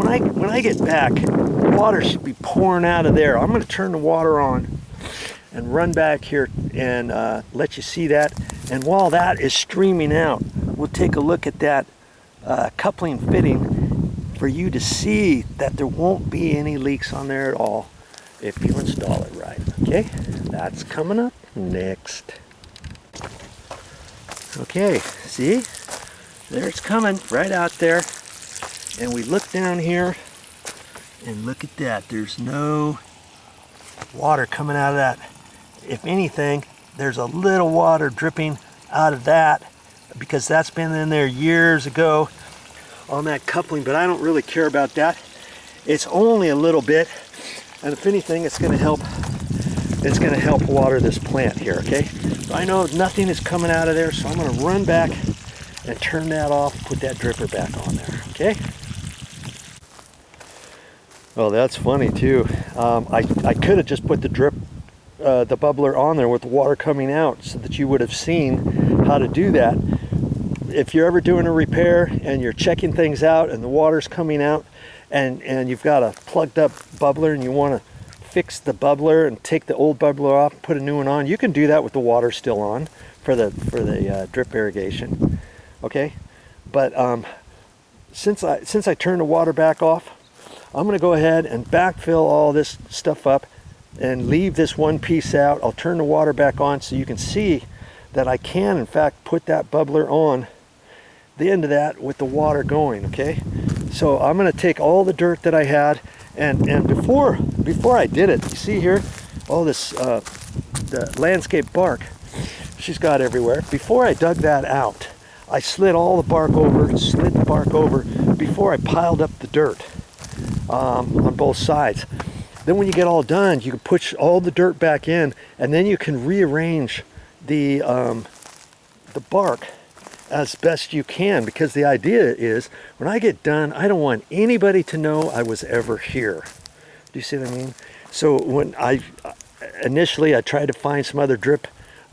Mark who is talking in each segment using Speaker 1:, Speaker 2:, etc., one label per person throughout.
Speaker 1: when I get back, water should be pouring out of there. I'm going to turn the water on and run back here and let you see that. And while that is streaming out, we'll take a look at that coupling fitting for you to see that there won't be any leaks on there at all if you install it right. Okay, that's coming up next. Okay, see? There it's coming right out there. And we look down here and look at that. There's no water coming out of that. If anything, there's a little water dripping out of that because that's been in there years ago on that coupling, but I don't really care about that. It's only a little bit, and if anything, it's going to help water this plant here, okay? So I know nothing is coming out of there, so I'm going to run back and turn that off, put that dripper back on there, okay? Well, that's funny too. I could have just put the bubbler on there with the water coming out so that you would have seen how to do that. If you're ever doing a repair and you're checking things out and the water's coming out and you've got a plugged up bubbler and you want to fix the bubbler and take the old bubbler off and put a new one on, you can do that with the water still on for the drip irrigation. Okay, but since I turned the water back off, I'm going to go ahead and backfill all this stuff up and leave this one piece out. I'll turn the water back on so you can see that I can in fact put that bubbler on the end of that with the water going, okay? So I'm going to take all the dirt that I had and before I did it, you see here all this the landscape bark she's got everywhere. Before I dug that out, I slid the bark over before I piled up the dirt on both sides. Then when you get all done, you can push all the dirt back in, and then you can rearrange the bark as best you can, because the idea is when I get done, I don't want anybody to know I was ever here. Do you see what I mean? So when initially I tried to find some other drip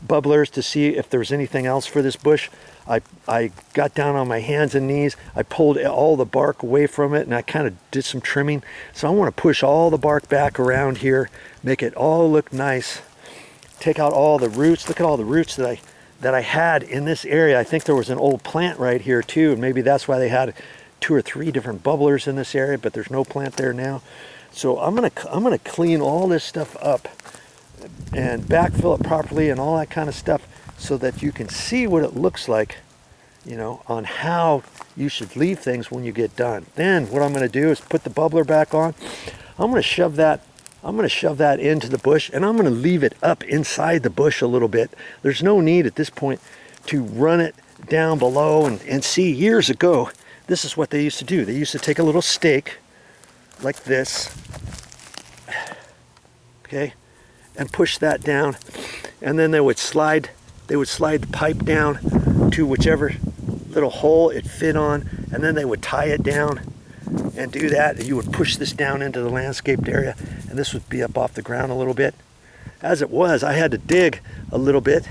Speaker 1: bubblers to see if there was anything else for this bush. I got down on my hands and knees. I pulled all the bark away from it and I kind of did some trimming. So I want to push all the bark back around here, make it all look nice. Take out all the roots. Look at all the roots that I had in this area. I think there was an old plant right here too, and maybe that's why they had 2 or 3 different bubblers in this area, but there's no plant there now. So I'm gonna clean all this stuff up and backfill it properly and all that kind of stuff so that you can see what it looks like, you know, on how you should leave things when you get done. Then what I'm going to do is put the bubbler back on. I'm going to shove that into the bush, and I'm going to leave it up inside the bush a little bit. There's no need at this point to run it down below and see. Years ago, this is what they used to do. They used to take a little stake like this, okay, and push that down, and then they would slide the pipe down to whichever little hole it fit on, and then they would tie it down and do that, and you would push this down into the landscaped area, and this would be up off the ground a little bit. As it was, I had to dig a little bit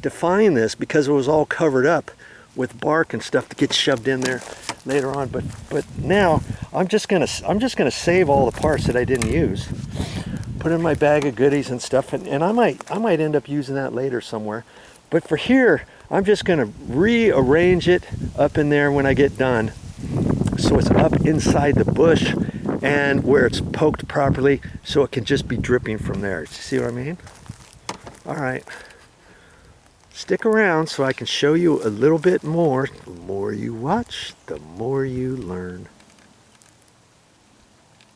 Speaker 1: to find this because it was all covered up with bark and stuff that gets shoved in there later on. But now I'm just gonna save all the parts that I didn't use, put in my bag of goodies and stuff, and I might end up using that later somewhere. But for here, I'm just gonna rearrange it up in there when I get done, so it's up inside the bush and where it's poked properly, so it can just be dripping from there. See what I mean? All right. Stick around so I can show you a little bit more. The more you watch, the more you learn.